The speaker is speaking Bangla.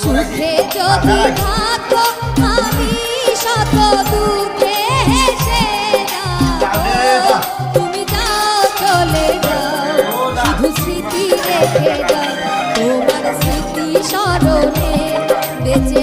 সুখে যদি থাকো আমি শত দুঃখে হেসে যাবো। তুমি যাও চলে যাও শুধু স্মৃতি রেখে যাও, তোমার স্মৃতি স্মরণে বেঁচে